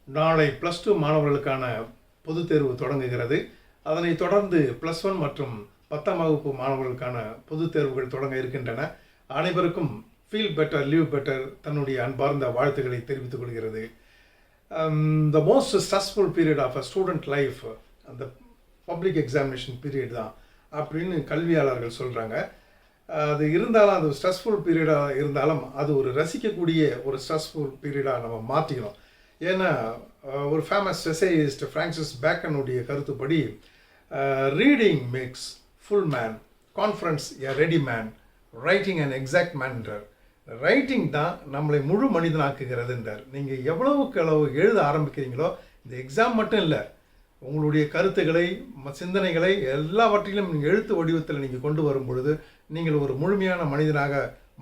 நாளை +2 மாணவர்களுக்கான பொதுத் தேர்வு தொடங்குகிறது. அதனைத் தொடர்ந்து +1 மற்றும் 10ஆம் வகுப்பு மாணவர்களுக்கான பொதுத் தேர்வுகள் தொடங்க இருக்கின்றன. அனைவருக்கும் ஃபீல் பெட்டர் லிவ் பெட்டர் தன்னுடைய அன்பார்ந்த வாழ்த்துக்களை தெரிவித்துக் கொள்கிறது. The most stressful period of a student life அந்த பப்ளிக் எக்ஸாமினேஷன் பீரியட் தான் அப்படின்னு கல்வியாளர்கள் சொல்கிறாங்க. அது இருந்தாலும் அது ஸ்ட்ரெஸ்ஃபுல் பீரியடாக இருந்தாலும் அது ஒரு ரசிக்கக்கூடிய ஒரு ஸ்ட்ரெஸ்ஃபுல் பீரியடாக நம்ம மாற்றிக்கணும். ஏன்னா ஒரு ஃபேமஸ் எசேயிஸ்ட் ஃப்ரான்சிஸ் பேக்கனுடைய கருத்துப்படி reading makes full man, conference a ready man, writing and exact மேன்ன்றார். ரைட்டிங் தான் நம்மளை முழு மனிதனாக்குகிறதுன்றார். நீங்கள் எவ்வளவுக்கு அளவு எழுத ஆரம்பிக்கிறீங்களோ இந்த எக்ஸாம் மட்டும் இல்லை, உங்களுடைய கருத்துக்களை சிந்தனைகளை எல்லாவற்றிலும் நீங்கள் எழுத்து வடிவத்தில் நீங்கள் கொண்டு வரும் பொழுது நீங்கள் ஒரு முழுமையான மனிதனாக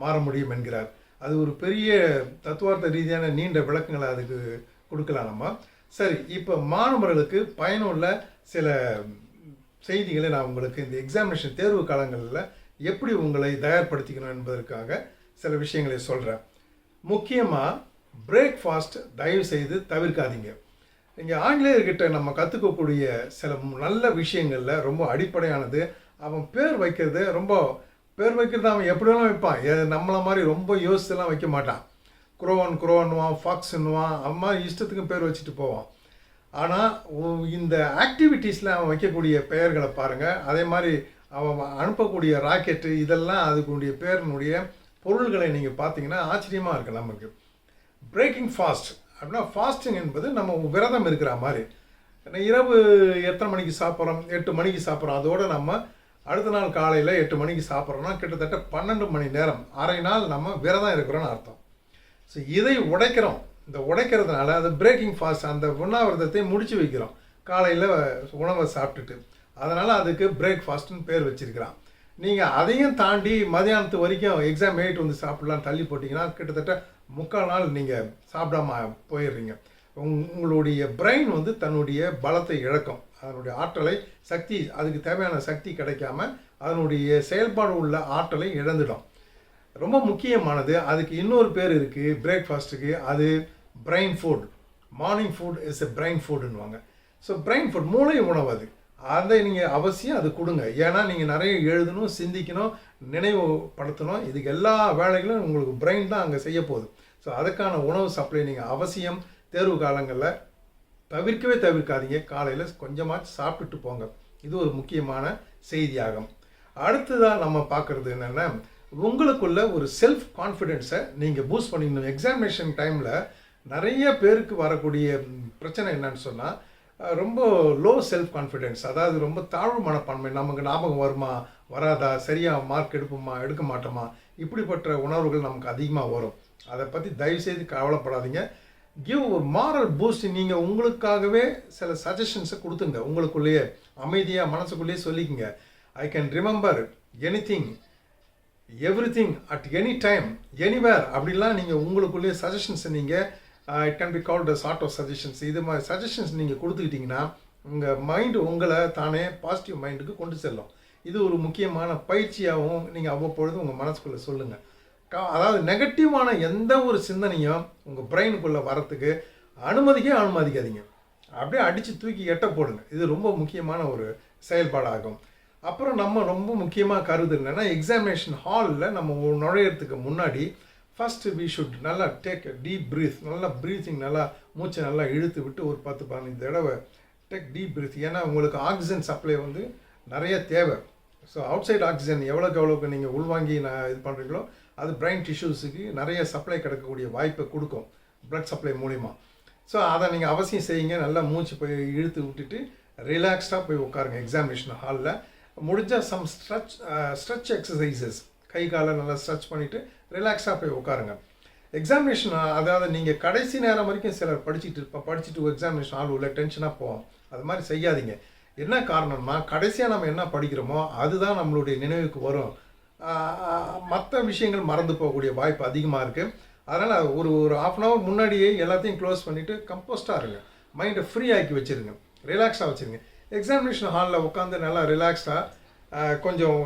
மாற முடியும் என்கிறார். அது ஒரு பெரிய தத்துவார்த்த ரீதியான நீண்ட விளக்கங்களை அதுக்கு கொடுக்கலாம் நம்ம. சரி, இப்போ மாணவர்களுக்கு பயனுள்ள சில செய்திகளை நான் உங்களுக்கு இந்த எக்ஸாமினேஷன் தேர்வு காலங்களில் எப்படி உங்களை தயார்படுத்திக்கணும் என்பதற்காக சில விஷயங்களை சொல்கிறேன். முக்கியமாக பிரேக்ஃபாஸ்ட் தயவு செய்து தவிர்க்காதீங்க. இங்கே ஆங்கிலேயர்கிட்ட நம்ம கற்றுக்கக்கூடிய சில நல்ல விஷயங்களில் ரொம்ப அடிப்படையானது, அவன் பேர் வைக்கிறது அவன் எப்படி வேணாலும் வைப்பான். நம்மளை மாதிரி ரொம்ப யோசிச்சுலாம் வைக்க மாட்டான். குரோன்னுவான், ஃபாக்ஸுன்னுவான், அவன் மாதிரி இஷ்டத்துக்கும் பேர் வச்சுட்டு போவான். ஆனால் இந்த ஆக்டிவிட்டீஸில் அவன் வைக்கக்கூடிய பெயர்களை பாருங்கள். அதே மாதிரி அவன் அனுப்பக்கூடிய ராக்கெட்டு இதெல்லாம் அதுக்குடைய பேரினுடைய பொருள்களை நீங்கள் பார்த்தீங்கன்னா ஆச்சரியமாக இருக்குது நமக்கு. பிரேக்கிங் ஃபாஸ்ட் அப்படின்னா ஃபாஸ்டிங் என்பது நம்ம விரதம் இருக்கிற மாதிரி. இரவு எத்தனை மணிக்கு சாப்பிட்றோம்? 8 மணிக்கு சாப்பிட்றோம். அதோடு நம்ம அடுத்த நாள் காலையில் 8 மணிக்கு சாப்பிட்றோன்னா கிட்டத்தட்ட 12 மணி நேரம், அரை நாள் நம்ம விரதம் இருக்கிறோன்னு அர்த்தம். ஸோ இதை உடைக்கிறோம். இந்த உடைக்கிறதுனால அது பிரேக்கிங் ஃபாஸ்ட், அந்த உண்ணாவிரதத்தை முடிச்சு வைக்கிறோம் காலையில் உணவை சாப்பிட்டுட்டு. அதனால் அதுக்கு பிரேக்ஃபாஸ்ட்னு பேர் வச்சிருக்கிறான். நீங்கள் அதையும் தாண்டி மதியானத்து வரைக்கும் எக்ஸாம் எழுதிட்டு வந்து சாப்பிட்லாம் தள்ளி போட்டிங்கன்னா கிட்டத்தட்ட 3/4 நாள் நீங்கள் சாப்பிடாம போயிடுறீங்க. உங்களுடைய பிரெயின் வந்து தன்னுடைய பலத்தை இழக்கும், அதனுடைய ஆற்றலை சக்தி, அதுக்கு தேவையான சக்தி கிடைக்காம அதனுடைய செயல்பாடு உள்ள ஆற்றலை இழந்துடும். ரொம்ப முக்கியமானது, அதுக்கு இன்னொரு பேர் இருக்குது பிரேக்ஃபாஸ்ட்டுக்கு, அது brain food. Morning food is a brain ஃபுட்னுவாங்க. ஸோ பிரெயின் ஃபுட் மூளை உணவு அது, அதை நீங்கள் அவசியம் அது கொடுங்க. ஏன்னா நீங்கள் நிறைய எழுதணும், சிந்திக்கணும், நினைவுபடுத்தணும். இதுக்கு எல்லா வேலைகளும் உங்களுக்கு பிரெயின் தான் அங்கே செய்ய போகுது. ஸோ அதுக்கான உணவு சப்ளை நீங்கள் அவசியம் தேர்வு காலங்களில் தவிர்க்காதீங்க. காலையில் கொஞ்சமாச்சு சாப்பிட்டுட்டு போங்க. இது ஒரு முக்கியமான செய்தியாகும். அடுத்ததாக நம்ம பார்க்குறது என்னென்னா, உங்களுக்குள்ள ஒரு செல்ஃப் கான்ஃபிடென்ஸை நீங்கள் பூஸ்ட் பண்ணிக்கணும். எக்ஸாமினேஷன் டைமில் நிறைய பேருக்கு வரக்கூடிய பிரச்சனை என்னன்னு சொன்னால், ரொம்ப லோ செல்ஃப் கான்ஃபிடென்ஸ், அதாவது ரொம்ப தாழ்வு மனப்பான்மை. நமக்கு ஞாபகம் வருமா வராதா, சரியாக மார்க் எடுப்போமா எடுக்க மாட்டோமா, இப்படிப்பட்ட உணர்வுகள் நமக்கு அதிகமாக வரும். அதை பற்றி தயவுசெய்து கவலைப்படாதீங்க. கிவ் ஒரு மாரல் பூஸ்ட். நீங்கள் உங்களுக்காகவே சில சஜஷன்ஸை கொடுத்துங்க. உங்களுக்குள்ளேயே அமைதியாக மனசுக்குள்ளேயே சொல்லிக்கங்க. I can remember anything everything at any time anywhere அப்படிலாம் நீங்கள் உங்களுக்குள்ளேயே சஜஷன்ஸை நீங்கள் it can be called as art of suggestions. இது மாதிரி சஜஷன்ஸ் நீங்கள் கொடுத்துக்கிட்டிங்கன்னா உங்கள் மைண்டு உங்களை தானே பாசிட்டிவ் மைண்டுக்கு கொண்டு செல்லும். இது ஒரு முக்கியமான பயிற்சியாகவும் நீங்கள் அவ்வப்பொழுது உங்கள் மனசுக்குள்ளே சொல்லுங்கள். அதாவது நெகட்டிவான எந்த ஒரு சிந்தனையும் உங்கள் பிரெயினுக்குள்ளே வரத்துக்கு அனுமதிக்காதீங்க. அப்படியே அடித்து தூக்கி எட்ட போடுங்க. இது ரொம்ப முக்கியமான ஒரு செயல்பாடாகும். அப்புறம் நம்ம ரொம்ப முக்கியமாக கருது என்னென்னா, எக்ஸாமினேஷன் ஹாலில் நம்ம நுழையிறதுக்கு முன்னாடி ஃபஸ்ட்டு வி ஷுட் நல்லா டேக் டீப் ப்ரீத். நல்லா ப்ரீத்திங், நல்லா மூச்சை நல்லா இழுத்து விட்டு ஒரு 10-15 தடவை டேக் டீப் ப்ரீத். ஏன்னா உங்களுக்கு ஆக்சிஜன் சப்ளை வந்து நிறைய தேவை. ஸோ அவுட் சைட் ஆக்சிஜன் எவ்வளோக்கு நீங்கள் உள்வாங்கி இது பண்ணுறீங்களோ அது பிரெயின் டிஷ்யூஸுக்கு நிறைய சப்ளை கிடைக்கக்கூடிய வாய்ப்பை கொடுக்கும் ப்ளட் சப்ளை மூலிமா. ஸோ அதை நீங்கள் அவசியம் செய்யுங்க. நல்லா மூச்சு போய் இழுத்து விட்டுட்டு ரிலாக்ஸ்டாக போய் உட்காருங்க. எக்ஸாமினேஷன் ஹாலில் முடிஞ்சால் சம் ஸ்ட்ரெச் எக்ஸசைசஸ், கை காலை நல்லா ஸ்ட்ரெச் பண்ணிவிட்டு ரிலாக்ஸாக போய் உட்காருங்க. எக்ஸாமினேஷன் அதாவது நீங்கள் கடைசி நேரம் வரைக்கும் சிலர் படிச்சுட்டு எக்ஸாமினேஷன் ஹால் உள்ள டென்ஷனாக போவோம். அது மாதிரி செய்யாதீங்க. என்ன காரணம்னா, கடைசியாக நம்ம என்ன படிக்கிறோமோ அதுதான் நம்மளுடைய நினைவுக்கு வரும். மற்ற விஷயங்கள் மறந்து போகக்கூடிய வாய்ப்பு அதிகமாக இருக்குது. அதனால் ஒரு 1/2 hour முன்னாடியே எல்லாத்தையும் க்ளோஸ் பண்ணிவிட்டு கம்போஸ்டாக இருங்க. மைண்டை ஃப்ரீ ஆக்கி வச்சுருங்க, ரிலாக்ஸாக வச்சுருங்க. எக்ஸாமினேஷன் ஹாலில் உட்காந்து நல்லா ரிலாக்ஸாக கொஞ்சம்